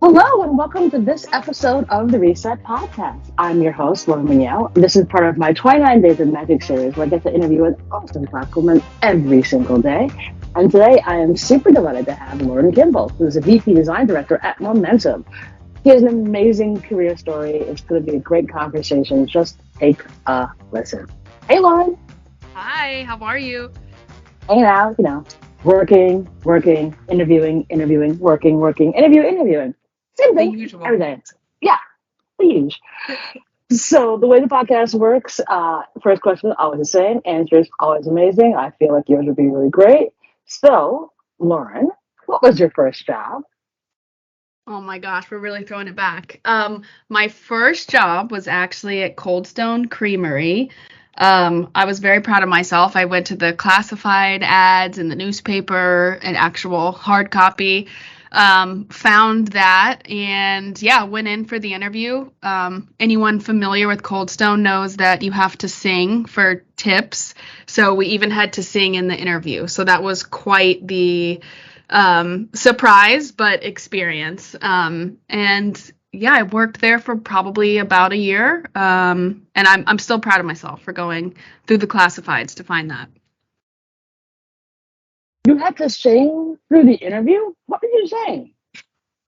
Hello and welcome to this episode of the Reset Podcast. I'm your host, Lauren Kimball. This is part of my 29 Days of Magic series where I get to interview an awesome class woman every single day. And today I am super delighted to have Lauren Kimball, who's a VP Design Director at Momentum. He has an amazing career story. It's going to be a great conversation. Just take a listen. Hey, Lauren. Hi, how are you? Hanging out, working, interviewing, working, interviewing. Same The thing usual. every day. Yeah, huge. So the way the podcast works, first question always the same, answer is always amazing. I feel like yours would be really great. So, Lauren, what was your first job? Oh my gosh, we're really throwing it back. My first job was actually at Coldstone Creamery. I was very proud of myself. I went to the classified ads in the newspaper, an actual hard copy, found that, and yeah, went in for the interview. Anyone familiar with Coldstone knows that you have to sing for tips. So we even had to sing in the interview. So that was quite the surprise, but experience. And yeah, I worked there for probably about a year. And I'm still proud of myself for going through the classifieds to find that. You had to sing through the interview? What did you sing?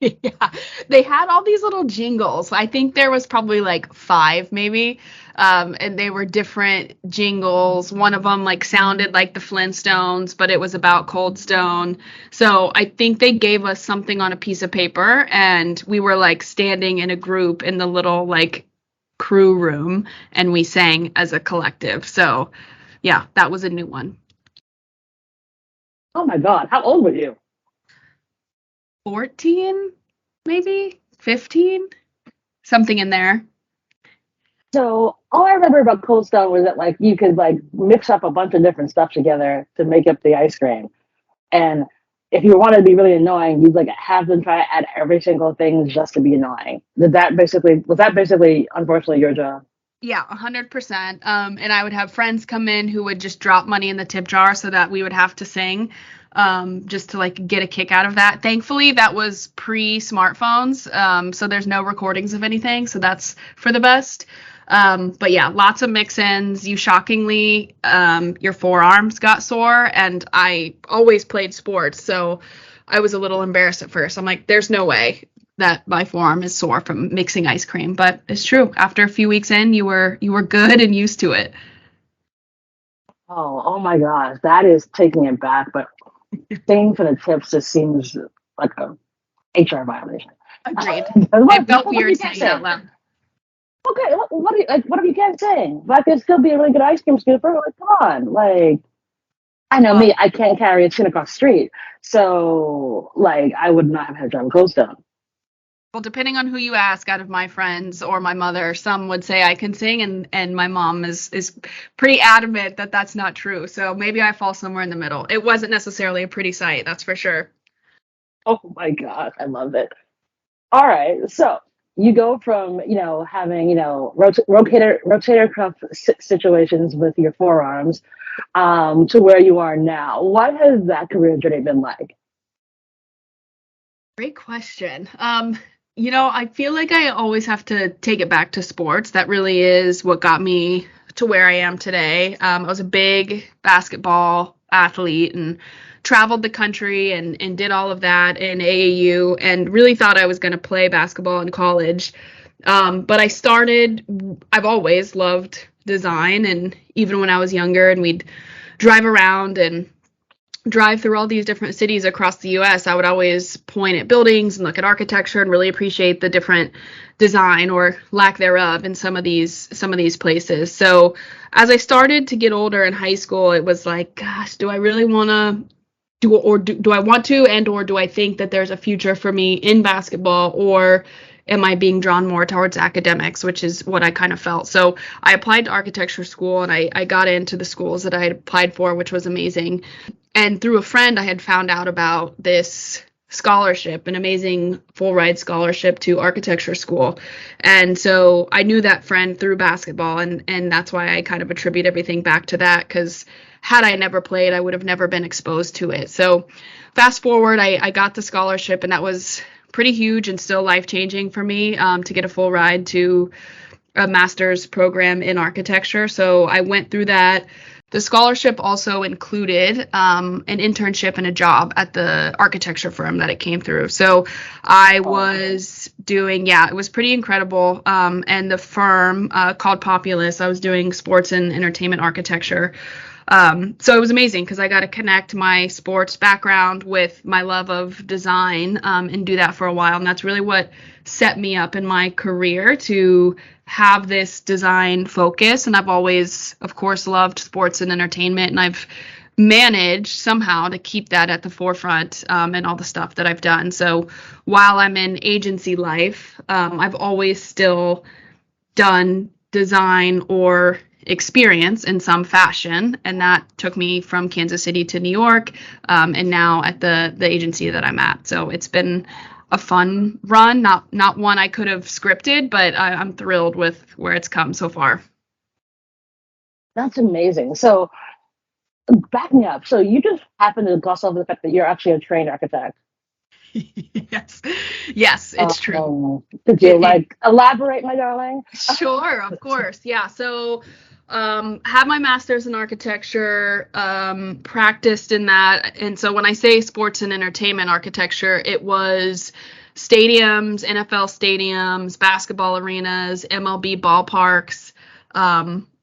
Yeah, they had all these little jingles. I think there was probably like five, maybe. And they were different jingles. One of them like sounded like the Flintstones, but it was about Cold Stone. So I think they gave us something on a piece of paper, and we were like standing in a group in the little like crew room, and we sang as a collective. So yeah, that was a new one. Oh my God, how old were you? 14, maybe 15, something in there. So all I remember about Cold Stone was that like you could like mix up a bunch of different stuff together to make up the ice cream. And if you wanted to be really annoying, you'd like have them try to add every single thing just to be annoying. Was that basically unfortunately your job? Yeah, 100%. And I would have friends come in who would just drop money in the tip jar so that we would have to sing, just to like get a kick out of that. Thankfully, that was pre-smartphones, so there's no recordings of anything, so that's for the best. But yeah, lots of mix-ins. You shockingly, your forearms got sore, and I always played sports, so I was a little embarrassed at first. I'm like, there's no way that my forearm is sore from mixing ice cream, but it's true. After a few weeks in, you were good and used to it. Oh my gosh, that is taking it back. But paying for the tips just seems like a HR violation. Agreed. what, It felt what if weird you can't saying it out say? loud. Okay, what if you can't sing? But I could still be a really good ice cream scooper. Like, come on, like I know Well, me, I can't carry a tin across the street, so like I would not have had a job with Cold Stone. well, depending on who you ask, out of my friends or my mother, some would say I can sing, and my mom is pretty adamant that that's not true. So maybe I fall somewhere in the middle. It wasn't necessarily a pretty sight, that's for sure. Oh my gosh, I love it. All right, so you go from having rotator cuff situations with your forearms to where you are now. What has that career journey been like? Great question. I feel like I always have to take it back to sports. That really is what got me to where I am today. I was a big basketball athlete and traveled the country and did all of that in AAU and really thought I was going to play basketball in college. But I've always loved design, and even when I was younger and we'd drive around and drive through all these different cities across the US, I would always point at buildings and look at architecture and really appreciate the different design or lack thereof in some of these places. So as I started to get older in high school, it was like, gosh, do I really want to do I want to, and or do I think that there's a future for me in basketball, or am I being drawn more towards academics, which is what I kind of felt. So I applied to architecture school, and I got into the schools that I had applied for, which was amazing. And through a friend, I had found out about this scholarship, an amazing full ride scholarship to architecture school. And so I knew that friend through basketball, and that's why I kind of attribute everything back to that, because had I never played, I would have never been exposed to it. So fast forward, I got the scholarship, and that was pretty huge and still life-changing for me to get a full ride to a master's program in architecture. So I went through that. The scholarship also included an internship and a job at the architecture firm that it came through. So I was doing, it was pretty incredible. And the firm called Populous, I was doing sports and entertainment architecture. So it was amazing because I got to connect my sports background with my love of design and do that for a while. And that's really what set me up in my career to have this design focus. And I've always, of course, loved sports and entertainment. And I've managed somehow to keep that at the forefront in all the stuff that I've done. So while I'm in agency life, I've always still done design or experience in some fashion, and that took me from Kansas City to New York, and now at the agency that I'm at. So it's been a fun run, not one I could have scripted, but I'm thrilled with where it's come so far. That's amazing. So back me up. So you just happen to gloss over the fact that you're actually a trained architect. Yes, it's true. Could you elaborate, my darling? Sure, of course. Yeah. So had my master's in architecture, practiced in that. And so when I say sports and entertainment architecture, it was stadiums, NFL stadiums, basketball arenas, MLB ballparks.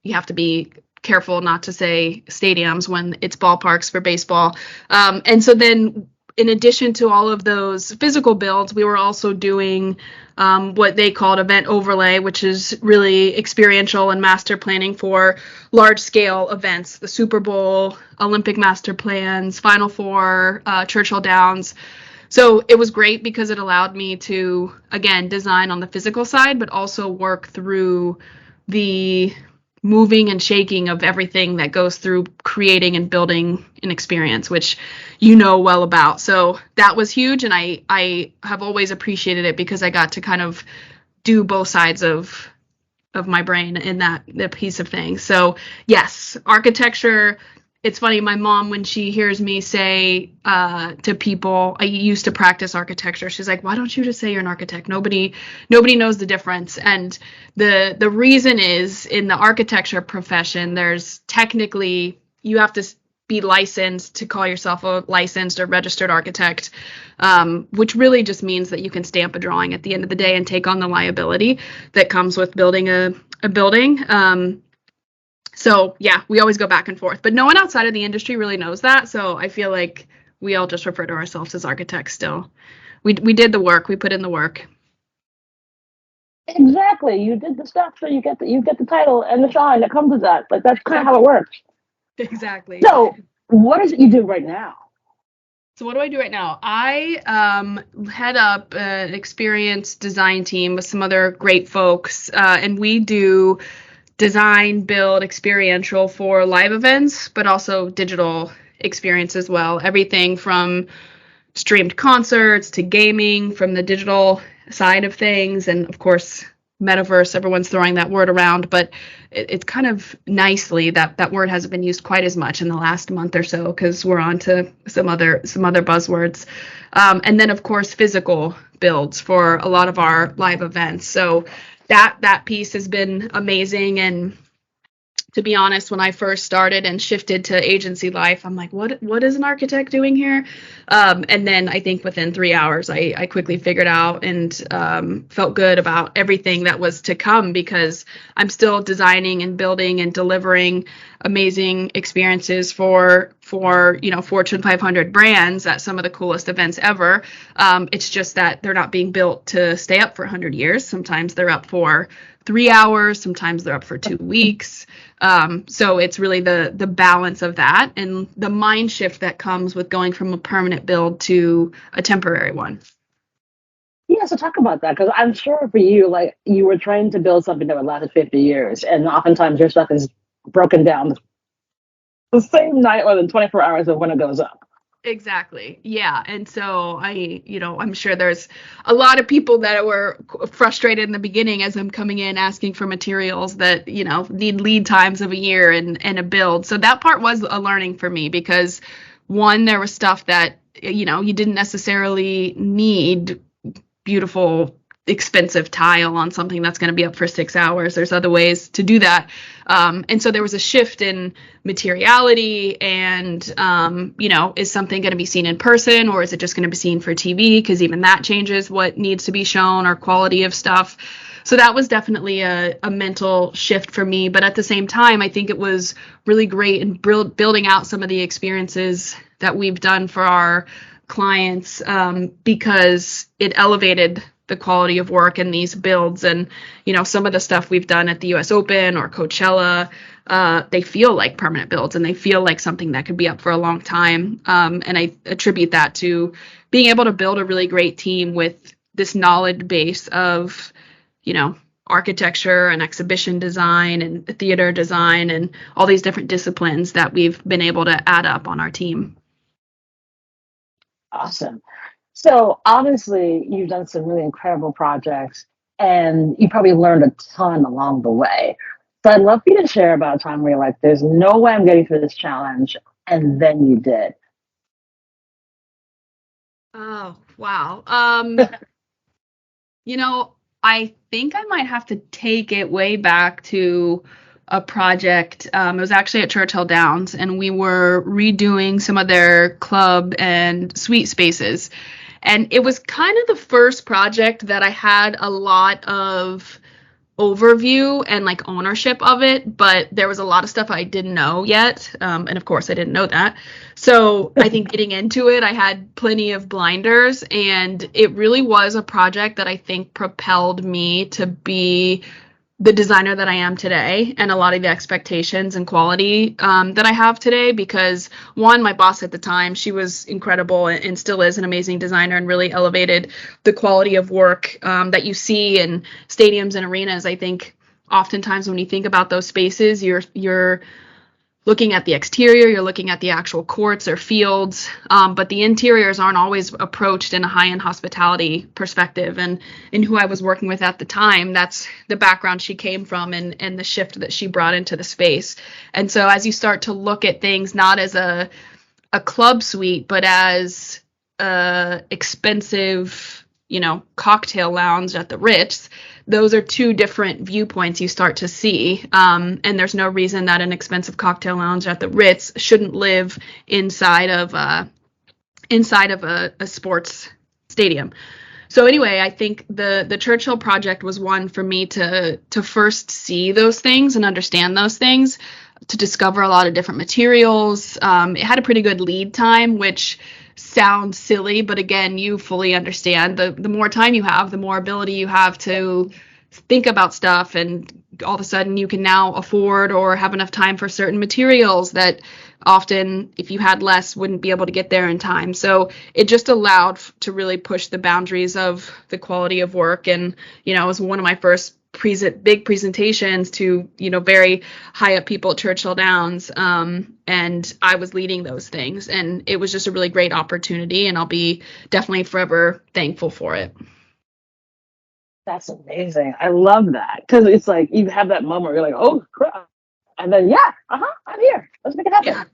You have to be careful not to say stadiums when it's ballparks for baseball. And so then in addition to all of those physical builds, we were also doing what they called event overlay, which is really experiential and master planning for large scale events, the Super Bowl, Olympic master plans, Final Four, Churchill Downs. So it was great because it allowed me to, again, design on the physical side, but also work through the moving and shaking of everything that goes through creating and building an experience, which you know well about. So that was huge, and I have always appreciated it because I got to kind of do both sides of my brain in that piece of things. So yes, architecture. It's funny, my mom, when she hears me say to people, I used to practice architecture, she's like, why don't you just say you're an architect? Nobody knows the difference. And the reason is, in the architecture profession, there's technically, you have to be licensed to call yourself a licensed or registered architect, which really just means that you can stamp a drawing at the end of the day and take on the liability that comes with building a building. So yeah, we always go back and forth, but no one outside of the industry really knows that. So I feel like we all just refer to ourselves as architects still. We did the work, we put in the work. Exactly. You did the stuff, so you get the title and the shine that comes with that. Like, that's kind of how it works. Exactly. So what is it you do right now? So what do I do right now? I head up an experienced design team with some other great folks, and we do design, build, experiential for live events, but also digital experience as well. Everything from streamed concerts to gaming from the digital side of things. And of course, metaverse, everyone's throwing that word around, but it's kind of nicely that word hasn't been used quite as much in the last month or so, because we're on to some other buzzwords. And then of course, physical builds for a lot of our live events. So that piece has been amazing. And to be honest, when I first started and shifted to agency life, I'm like, what is an architect doing here? And then I think within 3 hours, I quickly figured out and felt good about everything that was to come, because I'm still designing and building and delivering amazing experiences for Fortune 500 brands at some of the coolest events ever. It's just that they're not being built to stay up for 100 years. Sometimes they're up for 3 hours, sometimes they're up for 2 weeks. So it's really the balance of that and the mind shift that comes with going from a permanent build to a temporary one. Yeah, so talk about that, because I'm sure for you, like, you were trying to build something that would last 50 years, and oftentimes your stuff is broken down the same night or the 24 hours of when it goes up. Exactly. Yeah. And so I'm sure there's a lot of people that were frustrated in the beginning as I'm coming in asking for materials that, need lead times of a year and a build. So that part was a learning for me, because one, there was stuff that, you didn't necessarily need beautiful, expensive tile on something that's going to be up for 6 hours. There's other ways to do that. And so there was a shift in materiality and, is something going to be seen in person, or is it just going to be seen for TV? Because even that changes what needs to be shown or quality of stuff. So that was definitely a mental shift for me. But at the same time, I think it was really great in building out some of the experiences that we've done for our clients, because it elevated the quality of work in these builds. And, some of the stuff we've done at the US Open or Coachella, they feel like permanent builds and they feel like something that could be up for a long time. And I attribute that to being able to build a really great team with this knowledge base of, architecture and exhibition design and theater design and all these different disciplines that we've been able to add up on our team. Awesome. So obviously you've done some really incredible projects and you probably learned a ton along the way. So I'd love for you to share about a time where you're like, there's no way I'm getting through this challenge. And then you did. Oh, wow. I think I might have to take it way back to a project. It was actually at Churchill Downs, and we were redoing some of their club and suite spaces. And it was kind of the first project that I had a lot of overview and like ownership of it, but there was a lot of stuff I didn't know yet. And of course I didn't know that. So I think getting into it, I had plenty of blinders, and it really was a project that I think propelled me to be the designer that I am today, and a lot of the expectations and quality that I have today, because one, my boss at the time, she was incredible and still is an amazing designer and really elevated the quality of work that you see in stadiums and arenas. I think oftentimes when you think about those spaces, you're looking at the exterior, you're looking at the actual courts or fields, but the interiors aren't always approached in a high-end hospitality perspective. And in who I was working with at the time, that's the background she came from and the shift that she brought into the space. And so as you start to look at things not as a club suite, but as a expensive, cocktail lounge at the Ritz, those are two different viewpoints you start to see. And there's no reason that an expensive cocktail lounge at the Ritz shouldn't live inside of a sports stadium. So anyway, I think the Churchill project was one for me to first see those things and understand those things, to discover a lot of different materials. It had a pretty good lead time, which sounds silly, but again, you fully understand the more time you have, the more ability you have to think about stuff, and all of a sudden you can now afford or have enough time for certain materials that often, if you had less, wouldn't be able to get there in time. So it just allowed to really push the boundaries of the quality of work. And, it was one of my first big presentations to, very high up people at Churchill Downs. And I was leading those things, and it was just a really great opportunity, and I'll be definitely forever thankful for it. That's amazing. I love that, because it's like you have that moment where you're like, oh crap, and then I'm here. Let's make it happen. Yeah.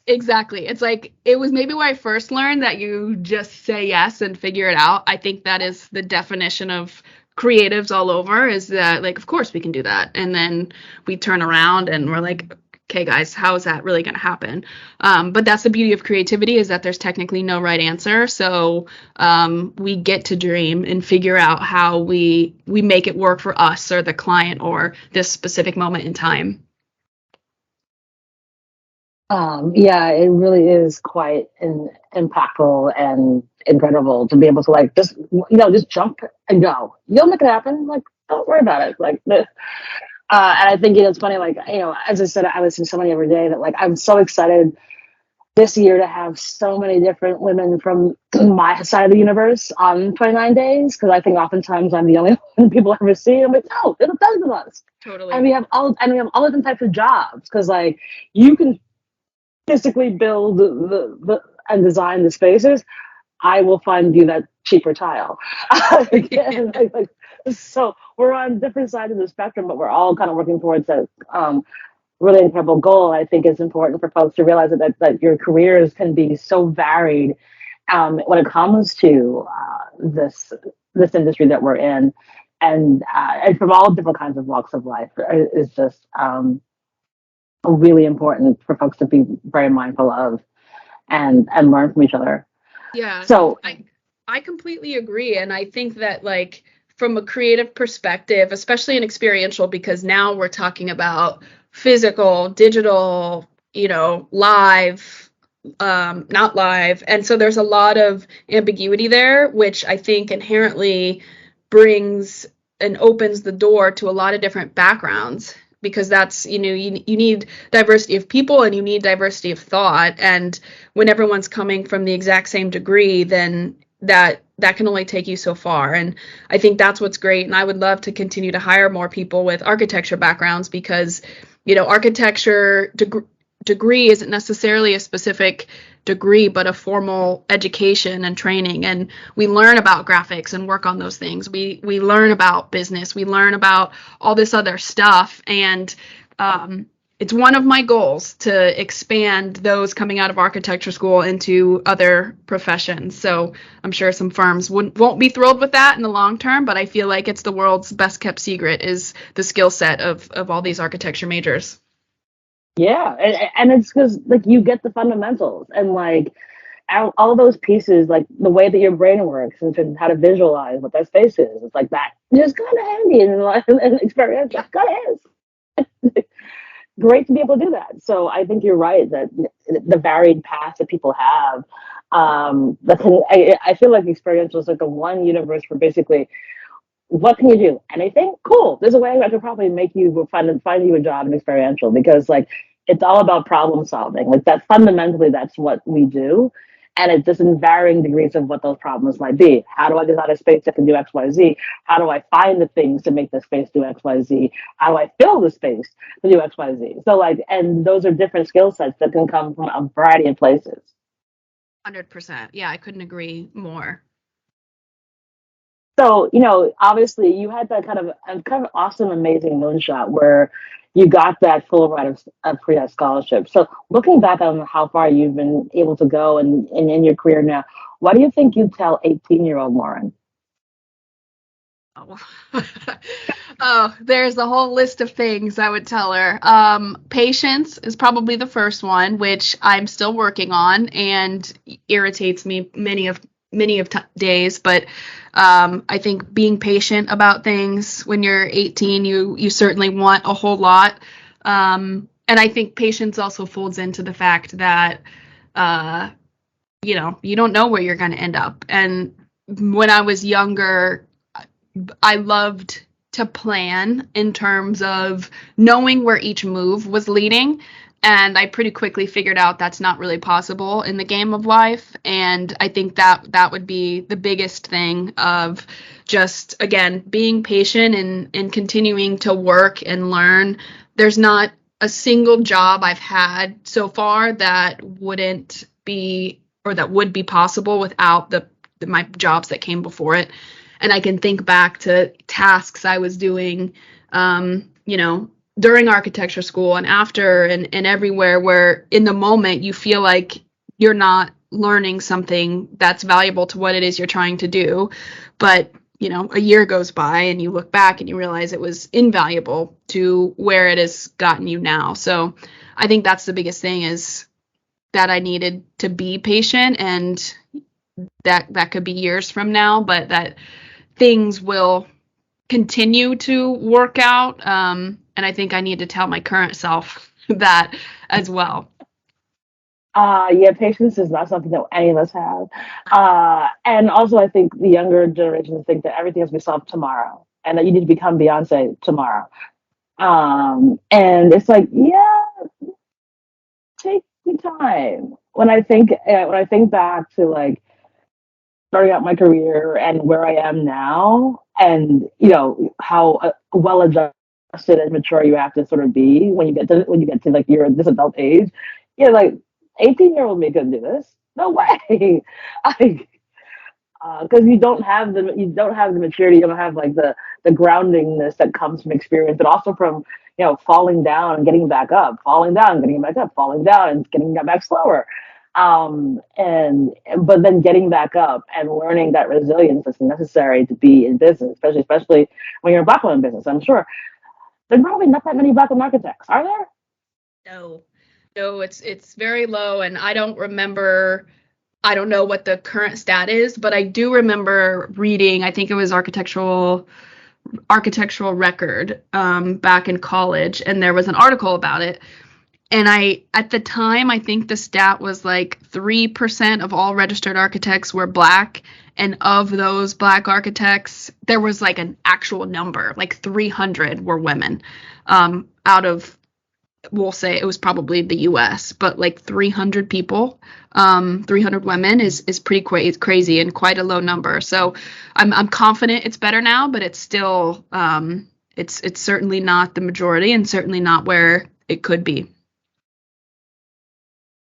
Exactly. It's like, it was maybe where I first learned that you just say yes and figure it out. I think that is the definition of creatives all over, is that, like, of course we can do that. And then we turn around and we're like, okay, guys, how is that really going to happen? But that's the beauty of creativity, is that there's technically no right answer. So we get to dream and figure out how we make it work for us or the client or this specific moment in time. Yeah, it really is quite impactful and incredible to be able to just jump and go. You'll make it happen. Like, don't worry about it. And I think it's funny. As I said, I listen to somebody every day that I'm so excited this year to have so many different women from my side of the universe on 29 days, because I think oftentimes I'm the only one people ever see. I'm like, no, there's dozens of us. Totally. And we have all different types of jobs, because you can physically build and design the spaces. I will find you that cheaper tile. Again, so we're on different sides of the spectrum, but we're all kind of working towards that really incredible goal. I think it's important for folks to realize that your careers can be so varied when it comes to this industry that we're in, and from all different kinds of walks of life is just really important for folks to be very mindful of and learn from each other. Yeah, So I completely agree. And I think that, like, from a creative perspective, especially in experiential, because now we're talking about physical, digital, live, not live. And so there's a lot of ambiguity there, which I think inherently brings and opens the door to a lot of different backgrounds, because that's, you need diversity of people and you need diversity of thought. And when everyone's coming from the exact same degree, then that can only take you so far. And I think that's what's great. And I would love to continue to hire more people with architecture backgrounds, because, architecture degree isn't necessarily a specific degree, but a formal education and training. And we learn about graphics and work on those things. We learn about business. We learn about all this other stuff. And it's one of my goals to expand those coming out of architecture school into other professions. So I'm sure some firms won't be thrilled with that in the long term, but I feel like it's the world's best kept secret is the skill set of all these architecture majors. yeah, and it's because like you get the fundamentals and like all those pieces, like the way that your brain works and how to visualize what that space is. It's like that just kind of handy and experience. Kind of is great to be able to do that. So I think you're right that the varied paths that people have. I feel like experiential is like the one universe for basically what can you do? Anything? Cool. There's a way I could probably make you find you a job in experiential because like it's all about problem solving. Like that fundamentally that's what we do. And it's just in varying degrees of what those problems might be. How do I design a space that can do X, Y, Z? How do I find the things to make the space do X, Y, Z? How do I fill the space to do X, Y, Z? So like, and those are different skill sets that can come from a variety of places. 100%. Yeah, I couldn't agree more. So, obviously you had that kind of awesome, amazing moonshot where you got that full ride of pre scholarship. So looking back on how far you've been able to go and in your career now, what do you think you'd tell 18-year-old Lauren? Oh. Oh, there's a whole list of things I would tell her. Patience is probably the first one, which I'm still working on and irritates me many of days. But I think being patient about things when you're 18, you certainly want a whole lot. And I think patience also folds into the fact that you don't know where you're going to end up. And when I was younger, I loved to plan in terms of knowing where each move was leading. And I pretty quickly figured out that's not really possible in the game of life. And I think that would be the biggest thing of just, again, being patient and continuing to work and learn. There's not a single job I've had so far that wouldn't be or that would be possible without my jobs that came before it. And I can think back to tasks I was doing, during architecture school and after and everywhere where in the moment you feel like you're not learning something that's valuable to what it is you're trying to do. But, a year goes by and you look back and you realize it was invaluable to where it has gotten you now. So I think that's the biggest thing is that I needed to be patient, and that could be years from now, but that things will continue to work out. And I think I need to tell my current self that as well. Yeah, patience is not something that any of us have. And also, I think the younger generations think that everything has to be solved tomorrow and that you need to become Beyonce tomorrow. And it's like, yeah, take your time. When I think back to like starting out my career and where I am now, and how well adjusted and mature you have to sort of be when you get to like your this adult age. Like 18-year-old me couldn't do this. No way. I because you don't have the maturity, you don't have like the groundingness that comes from experience, but also from falling down and getting back up, falling down, getting back up, falling down and getting back slower. But then getting back up and learning that resilience is necessary to be in business, especially when you're a Black woman in business. I'm sure there's probably not that many Black women architects, are there? No, no, it's very low, and I don't remember. I don't know what the current stat is, but I do remember reading. I think it was architectural record back in college, and there was an article about it. And at the time, I think the stat was like 3% of all registered architects were Black. And of those Black architects, there was like an actual number, like 300 were women. Out of, we'll say it was probably the US, but like 300 people, 300 women is pretty crazy and quite a low number. So I'm confident it's better now, but it's still, it's certainly not the majority and certainly not where it could be.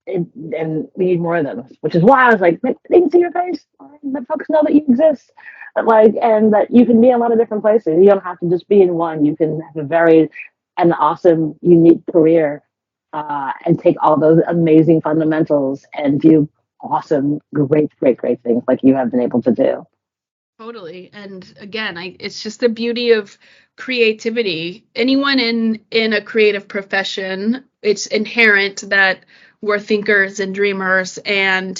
And we need more of them, which is why I was like, they can see your face, let folks know that you exist, and that you can be in a lot of different places. You don't have to just be in one. You can have a varied and awesome, unique career, and take all those amazing fundamentals and do awesome, great things like you have been able to do. Totally. And again, it's just the beauty of creativity. Anyone in a creative profession, it's inherent that we're thinkers and dreamers. And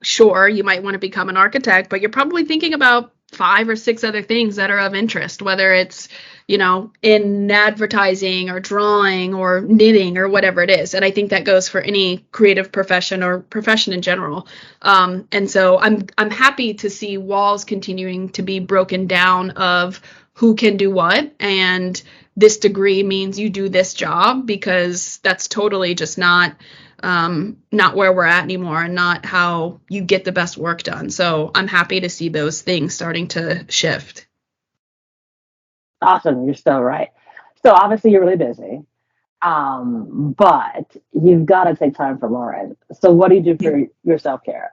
sure, you might want to become an architect, but you're probably thinking about 5 or 6 other things that are of interest, whether it's, in advertising or drawing or knitting or whatever it is. And I think that goes for any creative profession or profession in general. And so I'm happy to see walls continuing to be broken down of who can do what, and this degree means you do this job, because that's totally just not where we're at anymore, and not how you get the best work done. So I'm happy to see those things starting to shift. Awesome, you're so right. So obviously you're really busy, but you've got to take time for Lauren. So what do you do for your self care?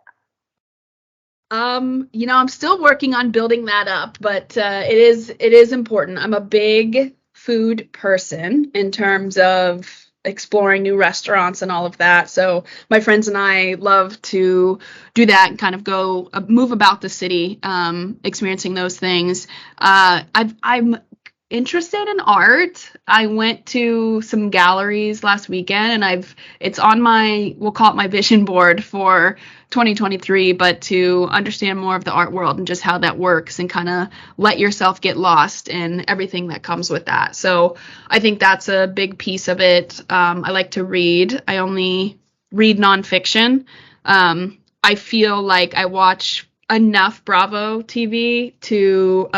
I'm still working on building that up, but it is important. I'm a big food person in terms of exploring new restaurants and all of that. So my friends and I love to do that and kind of go move about the city, experiencing those things. I'm interested in art. I went to some galleries last weekend, and it's on we'll call it my vision board for 2023, but to understand more of the art world and just how that works, and kind of let yourself get lost in everything that comes with that. So I think that's a big piece of it. I like to read. I only read nonfiction. I feel like I watch enough Bravo TV to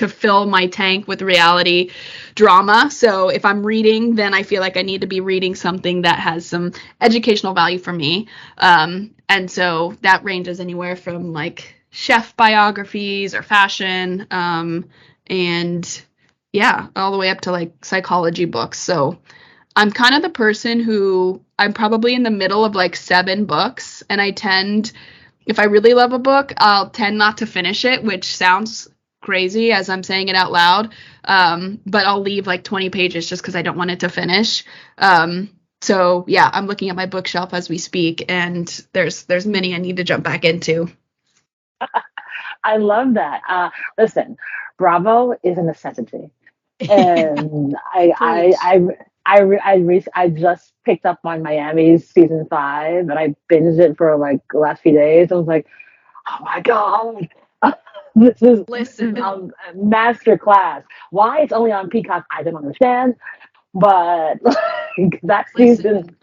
fill my tank with reality drama. So if I'm reading, then I feel like I need to be reading something that has some educational value for me. And so that ranges anywhere from like chef biographies or fashion, and yeah, all the way up to like psychology books. So I'm kind of the person who I'm probably in the middle of like 7 books, and if I really love a book, I'll tend not to finish it, which sounds crazy as I'm saying it out loud. But I'll leave like 20 pages just because I don't want it to finish. So yeah, I'm looking at my bookshelf as we speak, and there's many I need to jump back into. I love that. Listen, Bravo is a necessity, and I just picked up on Miami's season 5, and I binged it for like the last few days. I was like, oh my god, this is a master class. Why it's only on Peacock, I don't understand. But like, that season,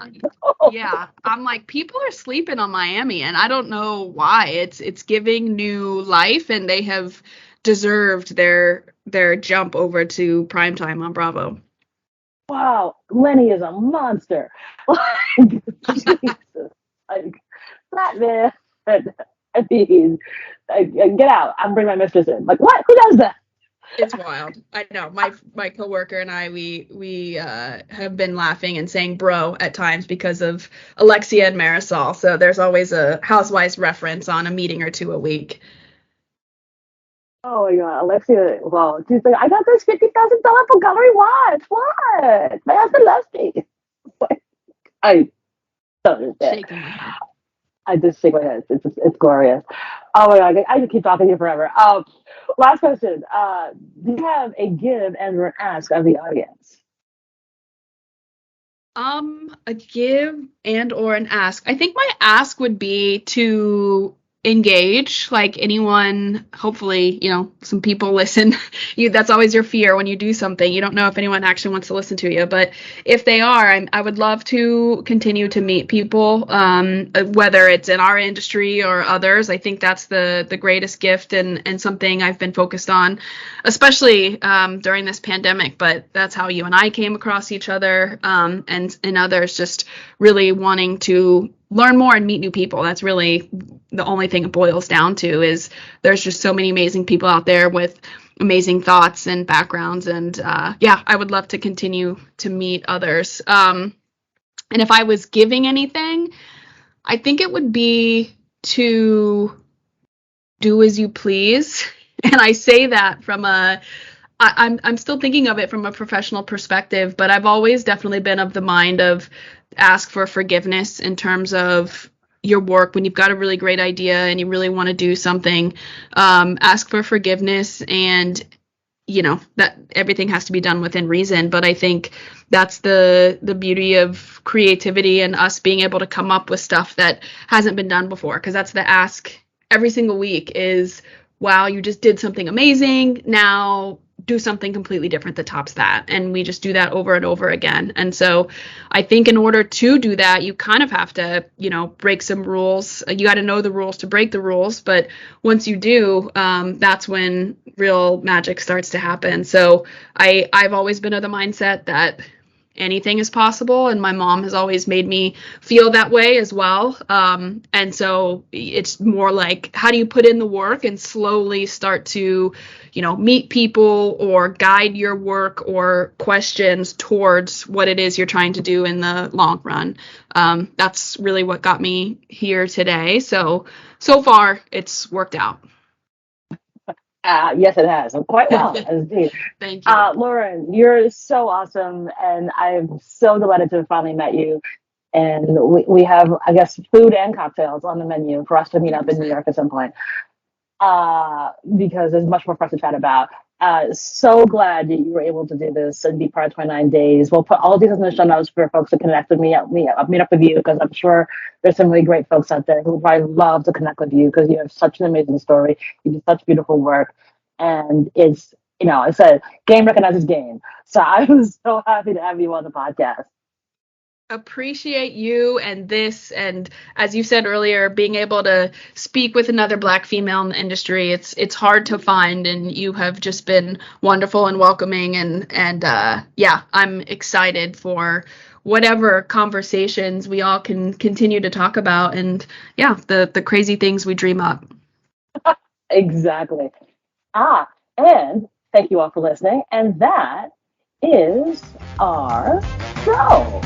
yeah, I'm like, people are sleeping on Miami, and I don't know why. It's giving new life, and they have deserved their jump over to primetime on Bravo. Wow, Lenny is a monster. Like, Jesus, like that man. I mean, get out. I'm bringing my mistress in. Like, what? Who does that? It's wild. I know. My coworker and I, we have been laughing and saying bro at times because of Alexia and Marisol. So there's always a Housewives reference on a meeting or two a week. Oh my god, Alexia. Well, she's like, I got this $50,000 for gallery watch. What? My husband loves me. I Don't understand. Shaking my head. I just shake my head. It's glorious. Oh my god, I could keep talking to you forever. Last question. Do you have a give and or an ask of the audience? A give and or an ask. I think my ask would be to engage, like anyone, hopefully, some people listen. That's always your fear when you do something. You don't know if anyone actually wants to listen to you, but if they are, I would love to continue to meet people, whether it's in our industry or others. I think that's the greatest gift and something I've been focused on, especially during this pandemic. But that's how you and I came across each other, and others, just really wanting to learn more and meet new people. That's really the only thing it boils down to, is there's just so many amazing people out there with amazing thoughts and backgrounds. And I would love to continue to meet others. And if I was giving anything, I think it would be to do as you please. And I say that from I'm still thinking of it from a professional perspective, but I've always definitely been of the mind of ask for forgiveness in terms of your work. When you've got a really great idea and you really want to do something, ask for forgiveness, and that everything has to be done within reason. But I think that's the beauty of creativity and us being able to come up with stuff that hasn't been done before, because that's the ask every single week is, wow, you just did something amazing. Now do something completely different that tops that. And we just do that over and over again. And so I think in order to do that, you kind of have to, break some rules. You got to know the rules to break the rules. But once you do, that's when real magic starts to happen. So I've always been of the mindset that anything is possible, and my mom has always made me feel that way as well. And so it's more like, how do you put in the work and slowly start to meet people or guide your work or questions towards what it is you're trying to do in the long run. That's really what got me here today. So far it's worked out. Yes, it has. Quite well, indeed. Thank you. Lauren, you're so awesome, and I'm so delighted to have finally met you. And we have, I guess, food and cocktails on the menu for us to meet up in New York at some point, because there's much more for us to chat about. So glad that you were able to do this and be part of 29 Days. We'll put all these in the show notes for folks to connect with meet up with you, because I'm sure there's some really great folks out there who would probably love to connect with you, because you have such an amazing story. You do such beautiful work. And it's, I said, game recognizes game. So I was so happy to have you on the podcast. Appreciate you and this, and as you said earlier, being able to speak with another Black female in the industry. It's hard to find, and you have just been wonderful and welcoming, and I'm excited for whatever conversations we all can continue to talk about, and the crazy things we dream up. Exactly. And thank you all for listening, and that is our show.